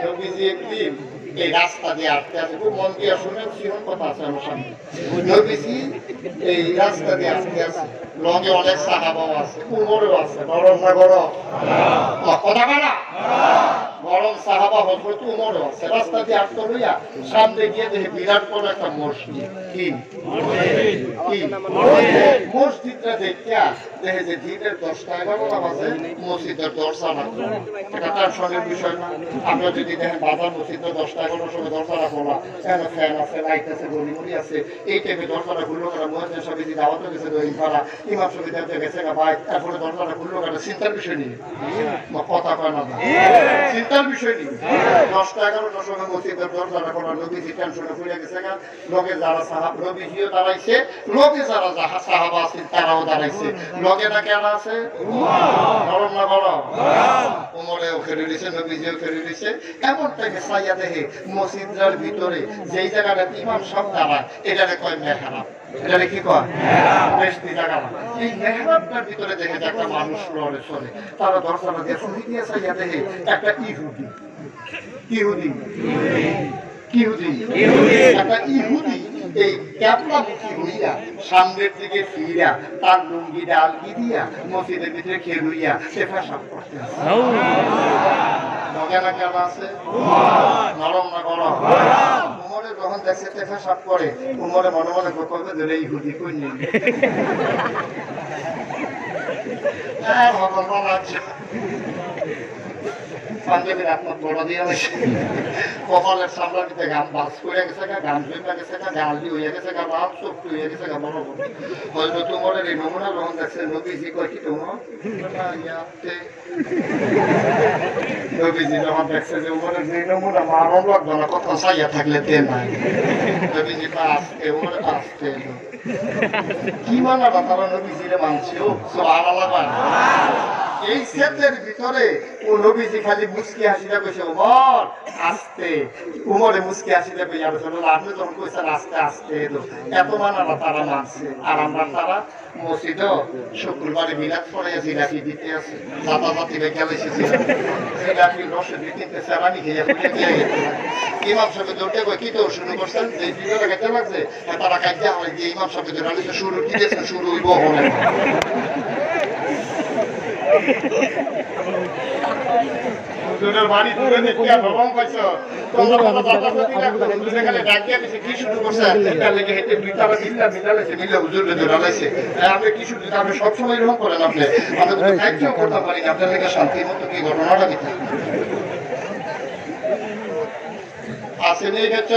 নবীজি একদিন এই রাস্তা দিয়ে আসতে আসে, খুব মন দিয়ে শুনেন, সিহন কথা আছে আমার সামনে। নবীজি এই রাস্তা দিয়ে আসতে আসে, লগে অনেক সাহাবাও আছে, উমরও আছে, গরম না গরম কথা বলা গরম সাহাবা হযরত উমরও আছে। রাস্তা দিয়ে আসতে লইয়া সামনে গিয়ে দেখে বিরাট বড় একটা মসজিদ। কি মসজিদটা দেখিয়া দেখে যে দিনের 10টা-11টা বাজে মসজিদের দরজা রাখা, এটা টেনশনের বিষয় না। আমরা যদি দেখেন বাজার মসজিদের 10টা-11টার সময় দরজাটা খোলা, এখানে ফ্যান আছে, লাইট আছে, গড়ি আছে, এই টাইমে দরজাটা খুললো কারা মুয়াজ্জিন সাহেব যদি দাওয়াতে গেছে দই পাড়া, ইমাম সাহেব দাওয়াতে গেছে গা ভাই, তারপরে দরজাটা খুললো কারা, চিন্তার বিষয় নেই, কথা কয় না, চিন্তার বিষয় নেই। 10টা-11টার সময় মসজিদের দরজাটা খোলা, নবীজি টেনশনে পড়ে গেছে গা, লগে যারা সাহাব, নবীজিও দাঁড়াইছে, লগে যারা সাহাবা আছেন তারাও দাঁড়াইছে, লগে না কেন আছে গরম না গরম, উমরেও খেলে দিছে, নবীজিও খেলে দিছে। এমন থেকে সাইয়া দেখে মসজিদের ভিতরে যেই জায়গাটা ইমাম সব দাঁড়ায়, এটারে কয় মেহরাব। এটারে কি কয়? বেশি জায়গা। এই মেহরাবটার ভিতরে দেখে যে একটা মানুষ লড়ে চলে, তারা দরজাটা দিয়ে শুনি দিয়ে সাইয়া দেখে একটা ইহুদি একটা ইহুদি এই ক্যাবলামুখী হইয়া সামনের দিকে ফিরা তার লুঙ্গিটা আলগি দিয়া মসজিদের ভিতরে খেলুইয়া সে পেশাব করতে আছে। কেন কেন আছে নরম না গরম? উমরে যখন দেখছে পেশাব করে, উমরে মনে মনে করবে যে ইহুদি কই নেই ভগবান আছে পাঞ্জাবের আপনার বড় দিয়ে গেছে, কপালের সামলাটিতে গান বাস করে গেছে গা, গান জমে গেছে গা, গালি হয়ে গেছে গা, বাপ চোখটি হয়ে গেছে গা, বড় বড় হয়তো তোমার এই নমুনা যখন দেখছে নবীজি কয় কি তোমার নবীজি যখন দেখছে যে উমরের যে নমুনা মারণ লাগবে না, কথা চাইয়া থাকলে তে নাই, নবীজি আসতে উমরে আসতে কি মানাবা তারা নবীজিরে মানছে ও সুবহানাল্লাহ। এই ক্ষেত্রের ভিতরে ও নবীজি খালি মুস্কি হাসিটা কইছে উমর আস্তে, উমরে মুস্কি হাসিটা কই আর শুনল আপনি যখন কইছেন আস্তে আস্তে, এত মানাবা তারা মানছে। আর আমরা তারা মসজিদে শুক্রবারে মিলাদ পড়ে জিলাপি দিতে আছে, জাতাজাতি হয়ে গেলে জিলাপি রসে দিতে সেরানি খেয়ে দিয়ে গেছে। ইমাম সাহেব দৌড়তে কই কি তো শুরু করছেন, যে ভিডিওটা খেতে লাগছে তারা কাজে হয় যে ইমাম সাহেব দৌড়ালে শুরু দিয়েছেন, শুরু হইব হবে বাড়ি দূরে দেখিয়া ভ্রমণ পাইছ তোমরা ডাক দিয়ে কি শুরু করছে, হেঁটে দুইটারা দিল্লা মিলালাইছে, মিলে হুজুরে ধরালাইছে। আপনি কি শুরু আপনি সবসময় এরকম করেন, আপনি আমরা তো কাজও করতে পারি না, আপনার লেগে শান্তির মতো কি ঘটনাটা দিতে আছে নিয়ে গেছ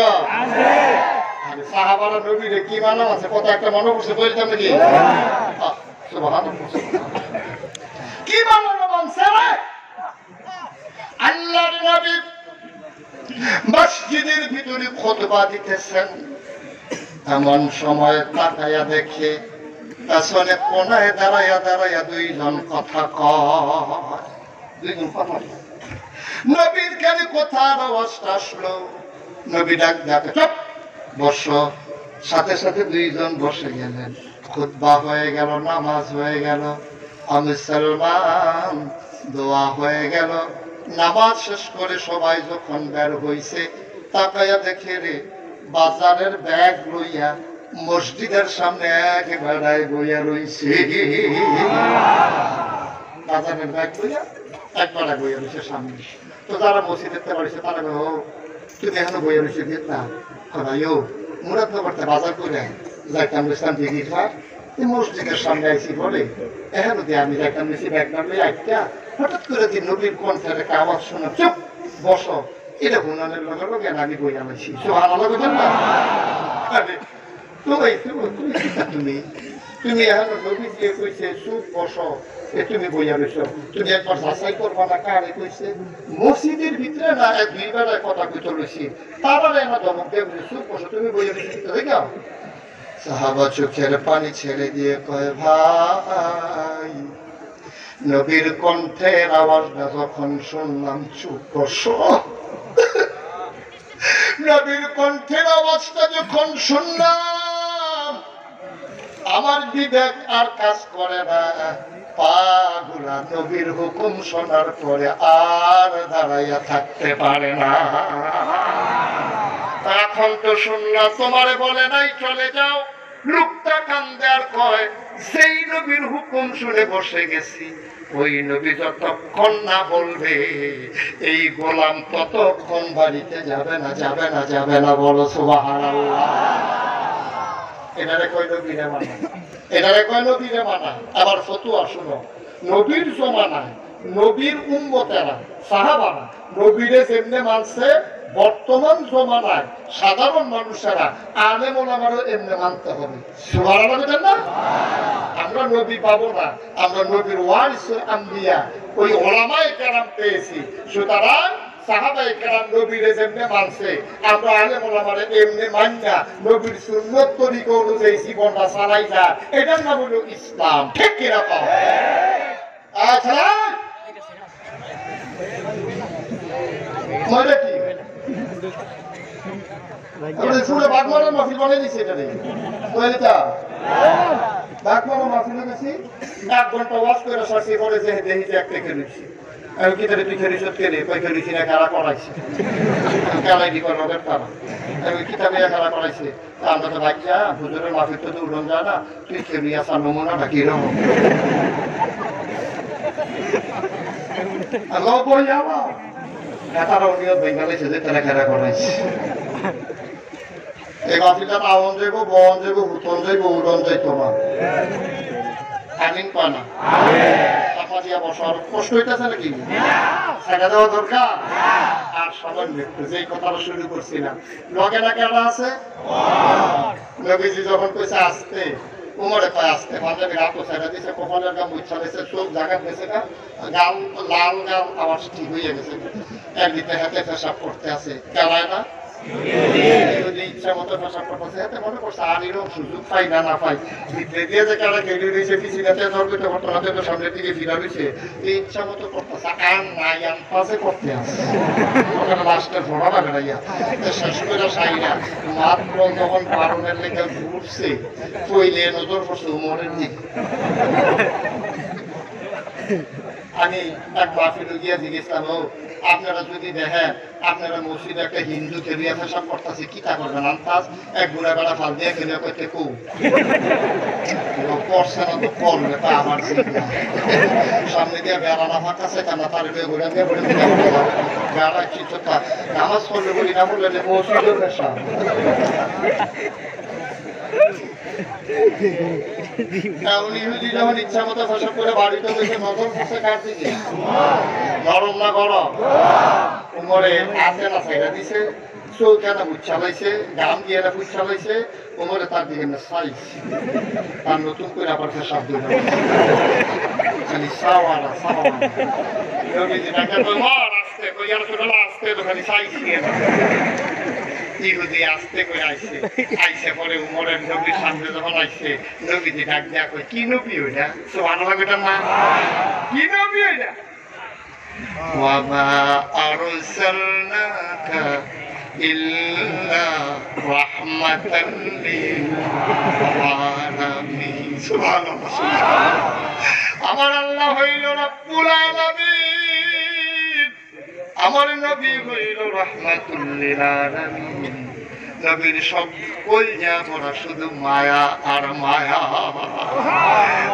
সাহাবারা নবীরে কি মানাম আছে, কত একটা মনে করছে বলতাম নাকি কি মানানো মানছে আল্লাহর নবী মসজিদের ভিতরে খুতবা দিতেছেন, এমন সময় তাকায়া দেখে পেছনে কোনায় দাঁড়াইয়া দাঁড়াইয়া দুইজন কথা কয়, দুইজন কথা নবীর কানে কথার আওয়াজটা আসলো, নবী ডাক ডাকে চুপ বসো, সাথে সাথে দুইজন বসে গেলেন। খুতবা হয়ে গেল, নামাজ হয়ে গেল, আমি সালমান দোয়া হয়ে গেল। নামাজ শেষ করে সবাই যখন বের হইছে, তাকাইয়া দেখে রে বাজারের ব্যাগ লইয়া মসজিদের সামনে এক বেড়ায় বইয়া রইছে, বাজারের ব্যাগ লইয়া এক বেড়ায় বইয়া রইছে সামনে। তো যারা মসজিদে পারিছে তারা ও তুমি এখনো বইয়া রইছে না ভাই, ও মুরাদনগরতে বাজার করে যাইতাম ইসলাম দিঘি ঘাট, মসজিদের সামনে আইসি বলে এখনো দিয়ে আমি যাইতাম বেশি ব্যাগ নামলে একটা হঠাৎ করে যে নবীর কণ্ঠের একটা আওয়াজ শোনা চুপ বসো, এটা গুণানের লগে লগে আমি বই আনাইছি সুবহানাল্লাহ না। তুমি তুমি এখনো নবী দিয়ে কইছে চুপ বসো, তুমি বইয়া রইছো, তুমি একবার যাচাই করবা না কারে কইছে? মসজিদের ভিতরে না এক দুই বেলায় কথা কইতে রইছি, তারপরে আমার ধমক দিয়ে চুপ বসো, তুমি বইয়া রইছো দেখো। সাহাবা চোখের পানি ছেড়ে দিয়ে কয় ভাই নবীর কণ্ঠের আওয়াজটা যখন শুনলাম চুপ বসো, নবীর কণ্ঠের আওয়াজটা যখন শুনলাম আমার বিবেক আর কাজ করে না, পা গুলা নবীর হুকুম শোনার পরে আর দাঁড়াইয়া থাকতে পারে না। এখন তো শুনলাম তোমারে বলে নাই চলে যাও, লোকটা কান্দে আর কয় সেই নবীর হুকুম শুনে বসে গেছি, ওই নবী যতক্ষণ না বলবে এই গোলাম ততক্ষণ বাড়িতে যাবে না, যাবে না, যাবে না। বলো সুবহানাল্লাহ। এটারে কয় নবীরে মানা, এটারে কয় নবীরে মানা। আবার ফতুয়া শুনো, নবীর জমানায় নবীর উম্মতেরা সাহাবারা নবীরে যেমনে মানছে, বর্তমান জমানায় সাধারণ মানুষেরা আলেম ওলামারও এমনি মানতে হবে। সুবহানাল্লাহ বলেন না? আমরা নবী পাবো না, আমরা নবীর ওয়ারিস আম্বিয়া ওই ওলামায়ে কেরাম পেয়েছি। সুতরাং সাহাবায়ে কেরাম নবীরে যেমনি মানছে, আমরা আলেম ওলামারে এমনি মানি না, নবীর সুন্নত তরিকা অনুযায়ী জীবনটা চালাই যা, এটার নাম হলো ইসলাম। ঠিক কিরকম? আচ্ছা মানে কি আমরা শুনে বাগমারার মাহফিল বানিয়ে দিচ্ছি, এটা নেই বাগমারার মাহফিলে গেছি, 1 ঘন্টা ওয়াজ করে শাসি করে যে দেখি যে একটা খেলুছি। আমি কি তাহলে তুই খেলিস খেলে কই খেলুছি না, খেলা করাইছে খেলাই করার তারা আমি কিতাবে খেলা করাইছে। আমরা তো বাচ্চা হুজুরের মাহফিল তো উড়ন যায় না, তুই খেলি আসা নমুনাটা কিরকম আল্লাহ বই যাওয়া তারা নিয়ত ভেঙে গেছে যে তারা খেলা করাইছে। এই মাহফিলটা আওয়ান যাইব, বন যাইব, হুতন যাইব, উড়ন যাইতো না। আমিন পানা চাপা দিয়া বসার কষ্ট হইতেছে নাকি? ছেড়ে দেওয়া দরকার। আর সামান্য একটু যেই কথাটা শুরু করছি না, লগে না কেনা আছে নবীজি যখন কইছে আসতে, উমরে কয় আসতে, পাঞ্জাবি রাতও ছেড়ে দিছে, কপালের গাম উচ্ছা দিয়েছে, চোখ জায়গা দিয়েছে না, গাল লাল গাল আবার ঠিক হয়ে গেছে, একদিকে হাতে পেশাব করতে আছে, কেলায় না ইচ্ছা মতো পেশাব করতেছে, হাতে মনে করছে আর এরকম সুযোগ পাই না না পাই, ভিতরে দিয়ে যে কেলা কেটে দিয়েছে, পিছিয়ে ধরবে তো ঘটনাতে তো সামনের দিকে ফিরা রয়েছে, ইচ্ছা মতো করতেছে, আর নাই আনপাশে করতে আছে ওখানে লাস্টের ভরা বেড়াইয়া শেষ করে সাইরা মাত্র যখন বারণের লেগে ঘুরছে পইলে নজর পড়ছে উমরের দিকে। আমি এক মাহফিলে গিয়ে জিজ্ঞেসলাম, ও আপনারা যদি দেখেন আপনারা মসজিদে একটা হিন্দু খেলিয়া পেশাব করতেছে কি তা করবেন? আন্তাজ এক বুড়া বেড়া ফাল দিয়ে খেলিয়া করতে খুব করছে না তো করবে, তা আমার সামনে দিয়ে বেড়া না ফাঁকাছে কেন তার ঘুরে দিয়ে বলে বেড়া চিত্রটা নামাজ পড়লে বলি না বললে যে মসজিদের পেশা। উনি যখন ইচ্ছা মতো পেশাব করে বাড়িতে বসে নজর পড়ছে কার দিকে, নরম না গরম? উমরে আছে না সাইডা দিছে, চৌকানা বুচ্ছালাইছে, গাম দিয়ে না বুচ্ছালাইছে, উমরে তার দিকে না সাইছে, তার নতুন করে আবার পেশাব দিল খালি সাওয়ারা সাওয়ারা। নবীজি ডাকে কই মার আসতে, কই আর শুনলা আসতে তো খালি সাইছি না। ইহুদি আসতে করে আইছে, আইসে পরে উমরের নবীর সামনে যখন আইছে, নবীজি ডাক দেয়া কই কি নবী ওইটা? সুবহানাল্লাহ কইতাম না? কি নবী ওইটা? ওয়ামা আরসালনাকা ইল্লা রাহমাতাল লিল আলামিন। সুবহানাল্লাহ। আমার আল্লাহ হইল রব্বুল আলামিন, আমার নবী হইল রাহমাতুল লিল আলামিন। নবীর সব কলজা ভরা শুধু মায়া আর মায়া।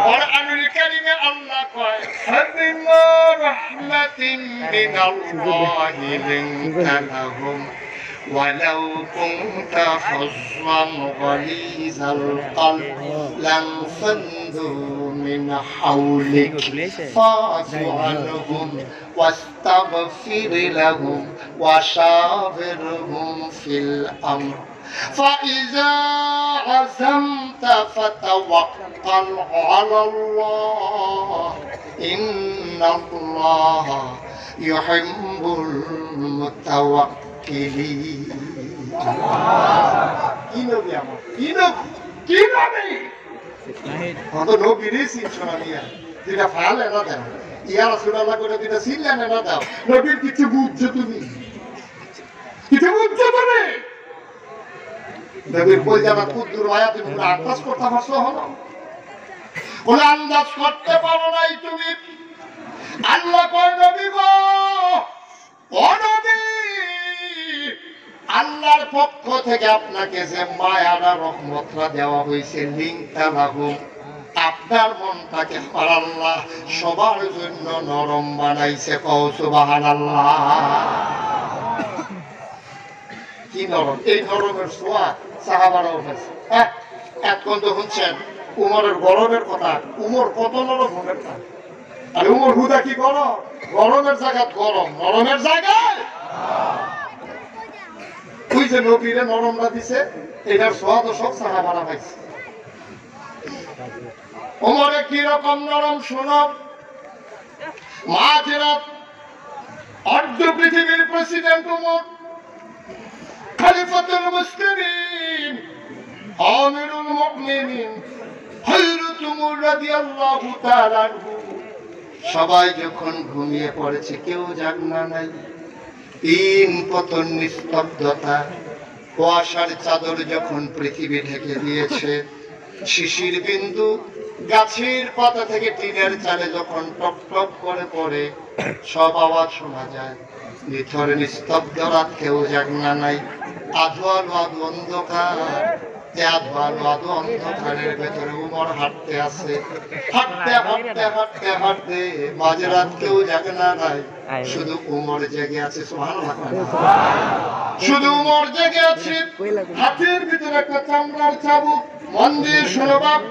কুরআনুল কারীমে আল্লাহ কয় ফাবিমা রাহমাতিন মিনাল্লাহি লিনতা লাহুম ওয়ালাউ কুনতা ফাযযান গালিযাল কলব লানফাদু মিন হাওলিক ফাযু আনহুম واستغفر لهم وشاورهم في الأمر فإذا عزمت فتوكل على الله إن الله يحب المتوكلين. ইয়া রাসূলুল্লাহ করে দিতে ছিলেন না দাও, নবীর কিছু বুঝছো তুমি? কিছু বুঝছো তুমি? নবীর কই যাবা কুদুর মায়া তুমি আন্দাজ করতে পারছো? হলো কোন আন্দাজ করতে পারো নাই তুমি? থেকে আপনাকে যে মায়ারা রহমতরা দেওয়া হয়েছে লিংটা লাগুম, আপনার মনটাকে আমার আল্লাহ সবার জন্য নরম বানাইছে। কও সুবহানাল্লাহ। কি নরম! এই নরমের ছোঁয়া সাহাবারাও পাইছে। এখন তো শুনছেন উমরের গরমের কথা, উমর কত নরম হবেন না। আর উমর হুদা কি গরম? গরমের জায়গা গরম, নরমের জায়গায় ওই যে নবীরে নরমরা দিছে, এটার ছোঁয়া তো সব সাহাবারা পাইছে। উমরে কি রকম নরম শুনব। মাঝরাত অর্ধ পৃথিবীর প্রেসিডেন্ট উমর, খলিফাতুল মুসলিমিন, আমিরুল মুমিনিন হযরত উমর রাদিয়াল্লাহু তাআলা আনহু, সবাই যখন ঘুমিয়ে পড়েছে, কেউ জাগনা নাই। তিন পতন নিস্তব্ধতা, কুয়াশার চাদর যখন পৃথিবী ঢেকে দিয়েছে, শিশির বিন্দু গাছের পাতা থেকে টিনের চালে যখন টপ টপ করে পড়ে, সব আওয়াজ শোনা যায়। নিথর নিস্তব্ধ রাত, কেউ জাগনা নাই। আধো আলো আধো অন্ধকার, আধো আলো আধো অন্ধকারের ভেতরে উমর হাঁটতে আছে। হাঁটতে হাঁটতে হাঁটতে হাঁটতে মাঝরাত, কেউ জাগনা নাই, শুধু উমর জেগে আছে। সুবহানাল্লাহ। শুধু উমর জেগে আছে। হাতের ভিতরে একটা চামড়ার চাবুক। মন্দির শুনবাব,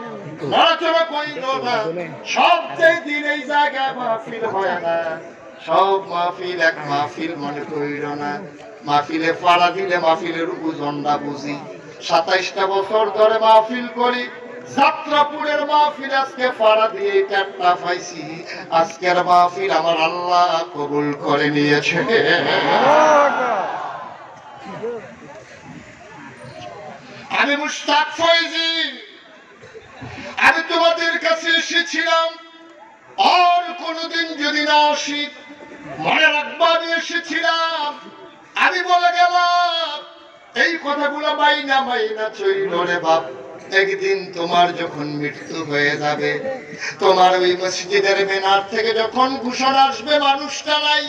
নড়াচড়া কইল না। সবচেয়ে দিন এই জায়গায় মাহফিল হয় না। সব মাহফিল এক মাহফিল মনে কইল না। মাহফিলে ফাড়া দিলে মাহফিলের ওজনটা বুঝি। ২৭টা বছর ধরে মাহফিল করি, যাত্রাপুরের মাহফিল আজকে ফাড়া দিয়ে টেট্টা পাইছি। আজকের মাহফিল আমার আল্লাহ কবুল করে নিয়েছে। আমি মুশতাক ফয়জি, আমি তোমাদের কাছে এসেছিলাম, আর কোনদিন যদি না আসি মনে রাখবা আমি এসেছিলাম। আমি বলে গেলাম এই কথাগুলো মাইনা মাইনা চইল রে বাপ। একদিন তোমার যখন মৃত্যু হয়ে যাবে, তোমার ওই মসজিদের মিনার থেকে যখন ঘোষণা আসবে মানুষটা নাই,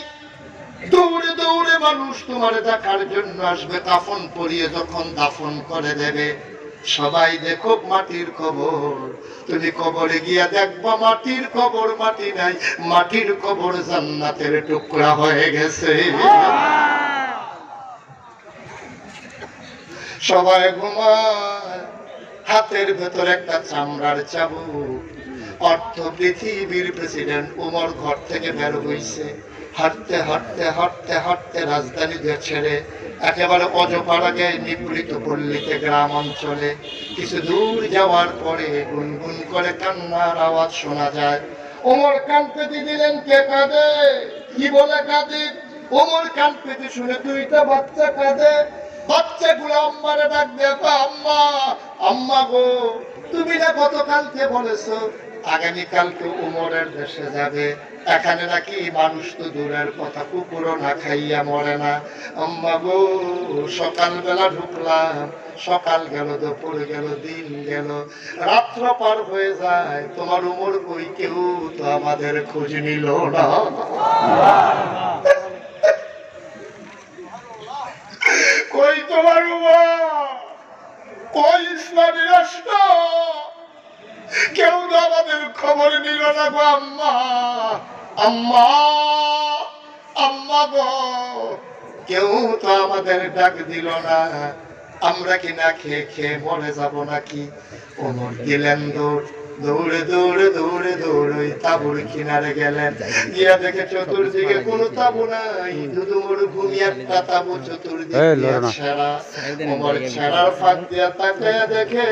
দৌড়ে দৌড়ে মানুষ তোমার দেখার জন্য আসবে। কাফন পরিয়ে যখন দাফন করে দেবে, সবাই দেখো মাটির কবর। তুমি কবরে গিয়া দেখবা মাটির কবর, মাটি নাই। মাটির কবর জান্নাতের টুকরা হয়ে গেছে। সবাই ঘুমায়, হাতের ভেতর একটা চামড়ার চাবুক। অর্থ পৃথিবীর প্রেসিডেন্ট উমর ঘর থেকে বের হইছে। হাঁটতে হাঁটতে হাঁটতে হাঁটতে রাজধানী ছেড়ে একেবারে অজপাড়াকে নিবৃত পল্লীতে, গ্রাম অঞ্চলে কিছু দূর যাওয়ার পরে গুনগুন করে কান্নার আওয়াজ শোনা যায়। ওমর কান পেতে দিলেন। কে কাঁদে? কি বলে কাঁদে? ওমর কান পেতে শুনে দুইটা বাচ্চা কাঁদে। বাচ্চাগুলো আম্মারে ডাক দেখো, আম্মা আম্মা গো, তুমি না গতকালকে বলেছো আগামীকালকে উমরের দেশে যাবে। এখানে নাকি মানুষ তো দূরের কথা, কুকুরও না খাইয়া মরে না। আম্মা গো, সকালবেলা ঢুকলাম, সকাল গেল, দুপুর গেল, দিন গেল, রাত্র পার হয়ে যায়, তোমার উমর কই? কেউ তো আমাদের খোঁজ নিল না। কই তোমার উমর? কই ইসলামী রাষ্ট্র? কেউ তো আমাদের খবর নিল না গো। আম্মা আম্মা আম্মা গো, কেউ তো আমাদের ডাক দিল না। আমরা কি না খেয়ে খেয়ে মরে যাব নাকি? ওমর দিলেন দৌড়, দৌড়ে দৌড়ে দৌড়ে দৌড়ে তাঁবুর কিনারে গেলেন। গিয়া দেখে চতুর্দিকে কোনো তাঁবু নাই, শুধু মরুভূমি একটা তাঁবু, চতুর্দিকে ছেঁড়া। ওমর ছেঁড়ার ফাঁক দিয়া তাকায়া দেখে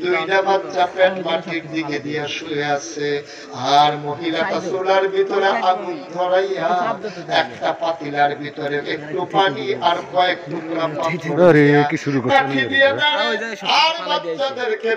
দুইটা বাচ্চা পেট মাটির দিকে দিয়া শুয়ে আছে। আর মহিলাটা চুলার ভিতরে আগুন ধরাইয়া একটা পাতিলার ভিতরে একটু পানি আর কয়েক টুকরা পাথর দিয়ে আর বাচ্চাদেরকে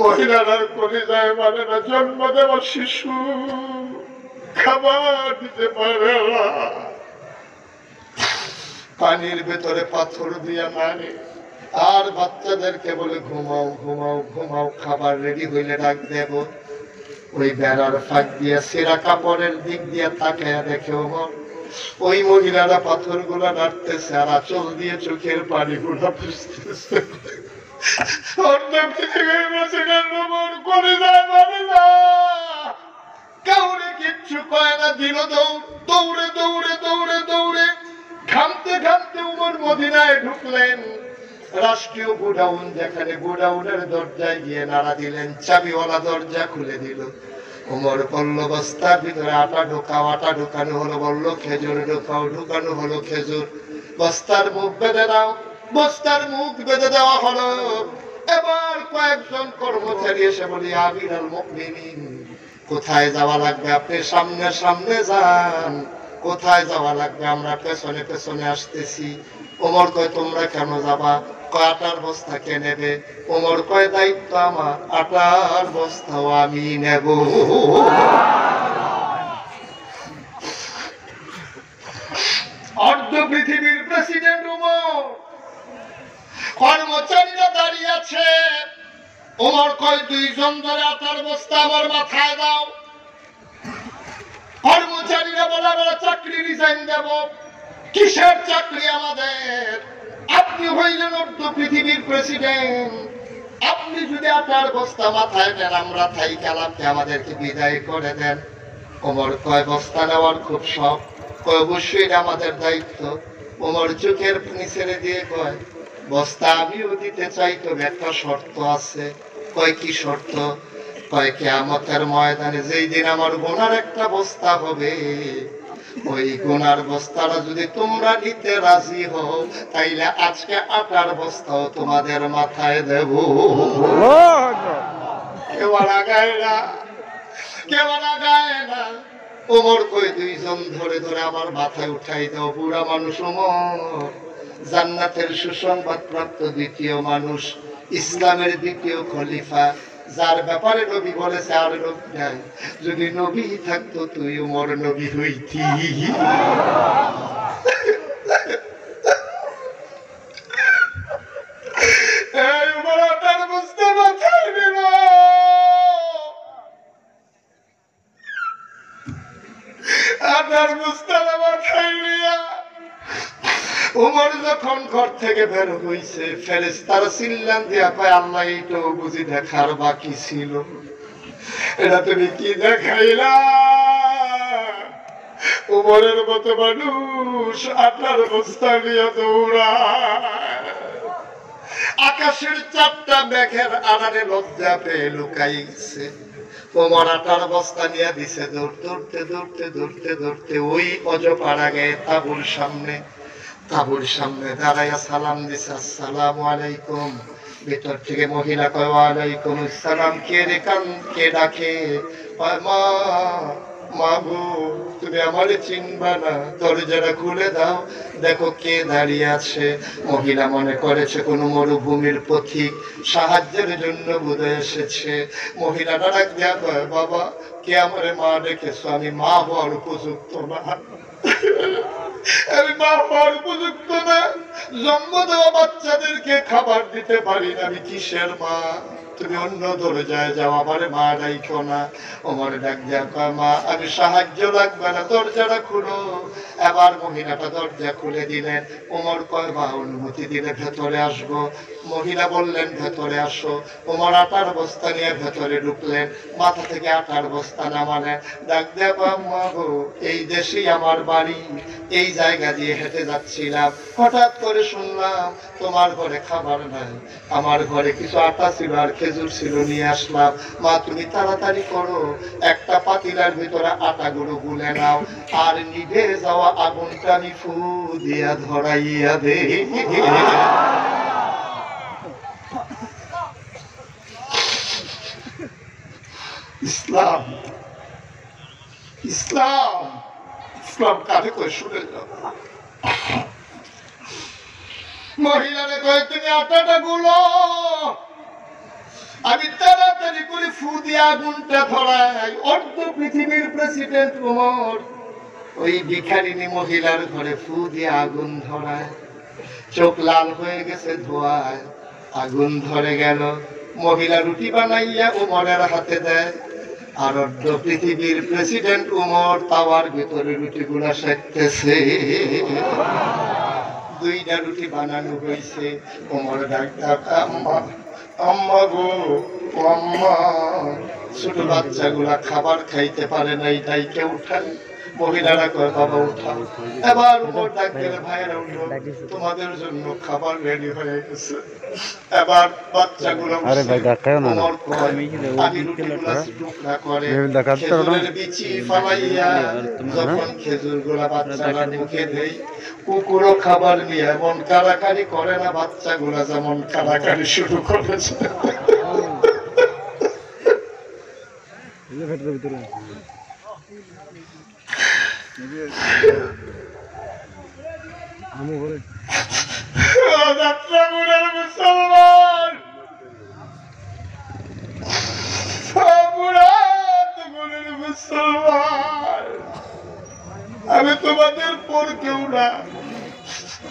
মহিলারার কলিজায় মানে না, জন্ম দেওয়া শিশু খাবার দিতে পারে না, পানির ভেতরে পাথর দিয়া মারে, আর বাচ্চাদেরকে বলে ঘুমাও ঘুমাও ঘুমাও, খাবার রেডি হইলে ডাক দেব। ওই বেড়ার ফাঁক দিয়া সেরা কাপড়ের দিক দিয়া তাকায়া দেখে ওমর ওই মহিলারা পাথর গুলা নাড়তেছে আর আঁচল দিয়ে চোখের পানি গুলা পুষতেছে। কাউরে কিচ্ছু কয় না, দিল দৌড়ে দৌড়ে দৌড়ে দৌড়ে ঘামতে ঘামতে উমর মদিনায় ঢুকলেন। রাষ্ট্রীয় গোডাউন, যেখানে গোডাউনের দরজায় গিয়ে নাড়া দিলেন, চাবিওয়ালা দরজা খুলে দিল। উমর বলল বস্তার ভিতরে আটা ঢোকাও, আটা ঢোকানো হলো, বলল খেজুর ঢোকাও, ঢোকানো হলো খেজুর। বস্তার মুখ বেঁধে দাও, বস্তার মুখ বেঁধে দেওয়া হলো। এবার কয়েকজন কর্মচারী এসে বলি আমিরুল মুমিনিন, কোথায় যাওয়া লাগবে? আপনি সামনে সামনে যান। কোথায় যাওয়া লাগবে? আমরা পেছনে পেছনে আসতেছি। ওমর কয় তোমরা কেন যাবা? কয় আটার বস্তা কে নেবে? ওমর কয় দায়িত্ব আমার, আটার বস্তাও আমি নেব। অর্ধ পৃথিবীর প্রেসিডেন্ট ওমর, কর্মচারীরা দাঁড়িয়ে আছে। ওমর কয় দুইজন ধরে আটার বস্তা আমার মাথায় দাও। কর্মচারীরা বলে আমরা চাকরি রিজাইন দেব। কিসের চাকরি আমাদের? আপনি হইলেন অর্ধ পৃথিবীর প্রেসিডেন্ট, আপনি যদি আটার বস্তা মাথায় নেন আমরা থাই কালামকে আমাদেরকে বিদায় করে দেন। ওমর কয় বস্তা নেওয়ার খুব শখ, কয় অবশ্যই আমাদের দায়িত্ব। ওমর চোখের পানি ছেড়ে দিয়ে কয় বস্তা আমিও দিতে চাই, তবে একটা শর্ত আছে। কয় কি শর্ত? কয় কিয়ামতের ময়দানে যেই দিন আমার গুনার একটা বস্তা হবে, ওই গুনার বস্তাটা যদি তোমরা নিতে রাজি হও, তাইলে আজকে আটার বস্তাও তোমাদের মাথায় দেব। কেউ লাগায় না, কেউ লাগায় না। ওমর কই দুইজন ধরে ধরে আমার মাথায় উঠাই দাও। বুড়া মানুষ ওমর, জান্নাতের সুসংবাদ প্রাপ্ত দ্বিতীয় মানুষ, ইসলামের দ্বিতীয় খলিফা, যার ব্যাপারে নবী বলেছে আর নবী নাই। যদি নবী থাকতো তুই ওমর নবী হইতি। উমর যখন ঘর থেকে বের হইছে, ফেরেশতারা চিল্লান দিয়া কয় আল্লাহ এইটাও বুঝি দেখার বাকি ছিল, এটা তুমি কি দেখাইলা? উমরের মতো মানুষ আটার বস্তা নিয়ে দৌড়ায়। আকাশের চারটা মেঘের আড়ালে লজ্জা পেয়ে লুকাইছে। ওমর আটার বস্তা নিয়ে দিছে দৌড়, দৌড়তে দৌড়তে দৌড়তে দৌড়তে ওই অজপাড়া গিয়ে তাঁবুর সামনে, তাঁবুর সামনে দাঁড়াইয়া সালাম দিছে, আসসালামু আলাইকুম। ভিতর থেকে মহিলা কয় ওয়ালাইকুম আসসালাম। কে রে কান কে ডাকে? কয় মা, মা গো তুমি আমারে চিনবা না, দরজাটা খুলে দাও, দেখো কে দাঁড়িয়ে আছে। মহিলা মনে করেছে কোনো মরুভূমির পথিক, সাহায্যের জন্য বোধহয় এসেছে। মহিলাটা ডাক দেয়া কয় বাবা, কে আমারে মা ডেকেছো? আমি মা হওয়ার উপযুক্ত না, আমি মা হওয়ার উপযুক্ত না, জন্ম দেওয়া বাচ্চাদেরকে খাবার দিতে পারি না, আমি কিসের মা? তুমি অন্য দরজায় যাও, আমারে মা ডাইকো না। ওমর ডাক দিয়া কয় মা আমি সাহায্য লাগবে না, দরজাটা খুলো। এবার মহিলাটা দরজা খুলে দিলেন। ওমর কয় মা অনুমতি দিলে ভেতরে আসবো। মহিলা বললেন ভেতরে আসো। ওমর আটার বস্তা নিয়ে ভেতরে ঢুকলেন, মাথা থেকে আটার বস্তা নামালেন। ডাক দিয়া কয় মা গো এই দেশেই আমার বাড়ি, এই জায়গা দিয়ে হেঁটে যাচ্ছিলাম, হঠাৎ করে শুনলাম তোমার ঘরে খাবার নাই, আমার ঘরে কিছু আটা ছিল আর খেজুর ছিল, নিয়ে আসলাম। মা তুমি তাড়াতাড়ি করো, একটা পাতিলার ভিতরে আটাগুলো গুলে নাও, আর নিভে যাওয়া আগুনটা আমি ফু দিয়া ধরাইয়া দে। ইসলাম, ইসলাম, ইসলাম কানে কয়ে শুনে যাও। মহিলারে কয়ে তুমি আটাটা গুলো, আমি তাড়াতাড়ি করে ফু দিয়ে আগুনটা ধরাই। অর্ধ পৃথিবীর প্রেসিডেন্ট ওমর ওই ভিখারিনী মহিলার ঘরে ফু দিয়ে আগুন ধরায়। চোখ লাল হয়ে গেছে ধোঁয়ায়, আগুন ধরে গেল। মহিলা রুটি বানাইয়া উমরের হাতে দেয়, আর অর্ধ পৃথিবীর প্রেসিডেন্ট উমর তাওয়ার ভিতরে রুটিগুলা সেকতেছে। দুইটা রুটি বানানো হয়েছে। উমর ডাক্তার, আম্মা আম্মা গো আম্মা। ছোট বাচ্চাগুলা খাবার খাইতে পারে নাই, তাই কেউ উঠান। মহিলারা কয় বাবা উঠাও। এবার উমর ডাক দিলে, ভাইয়েরা উঠো, তোমাদের জন্য খাবার রেডি হয়ে গেছে। এবার বাচ্চাগুলো উমর কয়, আমি রুটিগুলা টুকরা করে খেজুরের বিচি ফালাইয়া যখন খেজুরগুলা বাচ্চারা মুখে দেই, কুকুরও খাবার নিয়ে এমন কারাকারি করে না, বাচ্চাগুলা যেমন কারাকারি শুরু করেছে। আমি তোমাদের পর কেউ না,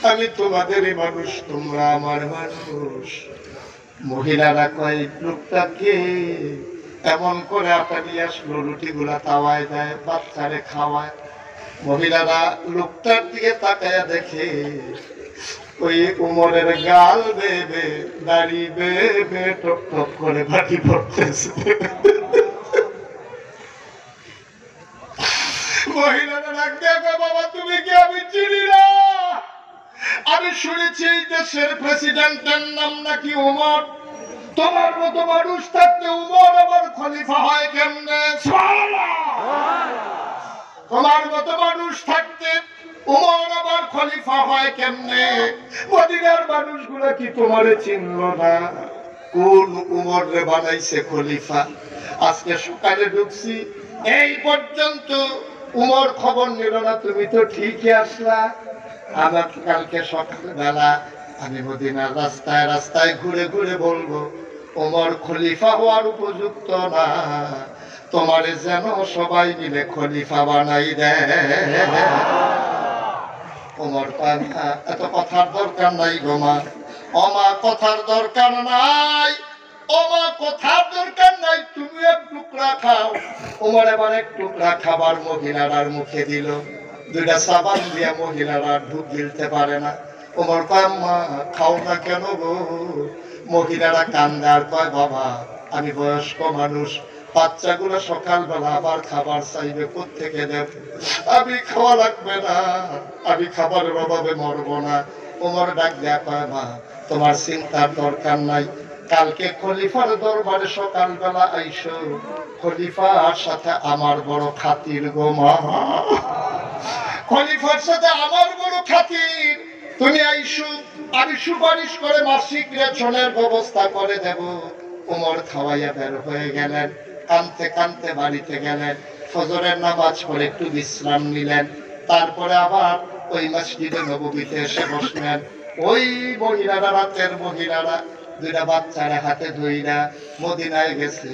আমি তোমাদেরই মানুষ, তোমরা আমার মানুষ। মহিলারা কয় লোকটাকে এমন করে আটা নিয়ে আসলো, রুটিগুলা তাওয়ায় দেয়, বাচ্চারে খাওয়ায়। মহিলারা লোকটার দিকে তাকায়া দেখে ওই উমরের গাল বেবে দাড়ি বেবে টক টক করে বাড়ি পড়তেছে। মহিলারা ডাক দেখো, বাবা তুমি কি? আমি চিনি না। আমি শুনেছি এই দেশের প্রেসিডেন্টের নাম নাকি উমর। তোমার মতো মানুষ থাকতে উমর আবার খলিফা হয় কেমনে? তোমার মতো মানুষ থাকতে উমর আবার খলিফা হয় কেমনে? মদিনার মানুষগুলো কি তোমারে চিনল না? কোন উমর রে বানাইছে খলিফা? আজকে সকালে ঢুকছি, এই পর্যন্ত উমর খবর নিল না। তুমি তো ঠিকই আসলা। আমার কালকে সকালবেলা আমি মদিনার রাস্তায় রাস্তায় ঘুরে ঘুরে বলবো ওমর খলিফা হওয়ার উপযুক্ত না, তোমারে যেন সবাই মিলে খলিফা বানাই দেয়। ওমর এত কথার দরকার নাই গো মা, ওমা কথার দরকার নাই, ওমা কথার দরকার নাই, তুমি এক টুকরা খাও। ওমর এবার এক টুকরা খাবার মহিলার মুখে দিল। দুইটা সাবান দিয়া মহিলারা ঢুক গিলতে পারে না। ওমর কয় আম্মা খাও না কেন গো? মহিলারা কান্দে আর কয় বাবা আমি বয়স্ক মানুষ, বাচ্চাগুলো সকালবেলা আবার খাবার চাইবে, কোত্থেকে দেব? আমি খাওয়া লাগবে না, আমি খাবারের অভাবে মরবো না। ওমর ডাক দেয়া কয় মা তোমার চিন্তার দরকার নাই, কালকে খলিফার দরবারে সকালবেলা আইসো, খলিফার সাথে আমার বড় খাতির গো মা, খলিফার সাথে আমার বড় খাতির। তুমি আইসো, আমি সুপারিশ করে মাসিক রেশনের ব্যবস্থা করে দেব। উমর খাওয়াইয়া বের হয়ে গেলেন, কানতে কানতে বাড়িতে গেলেন। ফজরের নামাজ পড়ে একটু বিশ্রাম নিলেন, তারপরে আবার ওই মসজিদে নববীতে এসে বসলেন। ওই মহিলারা, রাতের মহিলারা দুইটা বাচ্চারা হাতে ধইরা মদিনায় গেছে।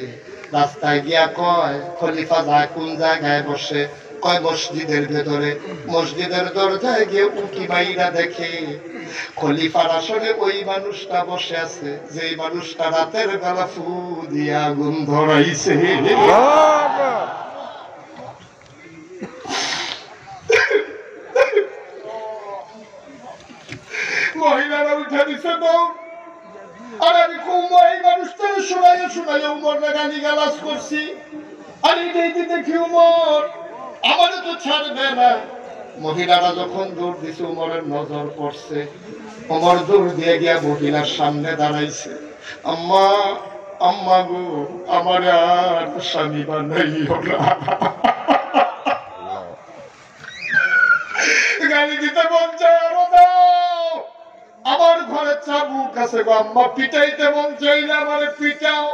রাস্তায় গিয়া কয় খলিফা যায় কোন জায়গায় বসে? কয় মসজিদের ভেতরে। মসজিদের দরজায় গিয়ে উকি মাইরা দেখে খলিফার আসলে ওই মানুষটা বসে আছে, যে মানুষটা রাতের বেলা ফু দিয়ে আগুন ধরাইছে। মহিলারা উঠে দিছে তো, আর আমি এই মানুষটা শোনাইয়া শোনাইয়া উমর গালি গালাজ করছি। আর এটাই দেখি উমর আমারও তো ছাড়বে না। মহিলারা যখন দৌড় দিছে উমরের নজর পড়ছে। উমর দৌড় দিয়ে গিয়া মহিলার সামনে দাঁড়াইছে। আম্মা আম্মা গো আমার আর স্বামী বানাইও না। গালি দিতে মন চায় আরো দাও, আমার ঘরে চাবুক আছে গো আম্মা, পিটাইতে মন চাইলে আমারে পিটাও,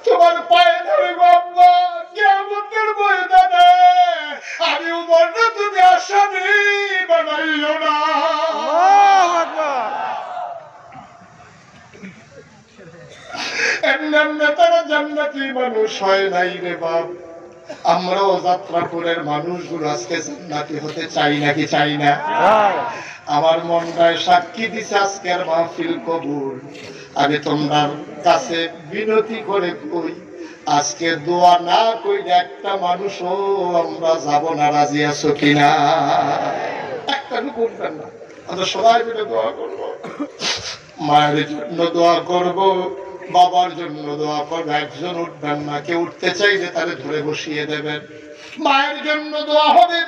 তোমার পায়ে ধরে গো আম্মা, কিয়ামতের ময়দানে আমি উমর না তুমি আসামি বানাইও না। এমনি জন্য তারা জান্নাতি মানুষ হয় নাই রে বাপ। আমরাও যাত্রাপুরের মানুষগুলো আজকে জান্নাতি হতে চাই নাকি চাই না? আমার মনটায় সাক্ষী দিছে আজকের মাহফিল কবুল। আমি তোমার কাছে বিনতি করে কই, আজকে দোয়া না কইলে একটা মানুষও আমরা যাব না, রাজি আছো কিনা? একটা লোক উঠবেন না, আমরা সবাই মিলে দোয়া করব। মায়ের জন্য দোয়া করব, বাবার জন্য দোয়া করবো। একজন উঠবেন না, কেউ উঠতে চাইলে তারে ধরে বসিয়ে দেবেন। মায়ের জন্য দোয়া হবে,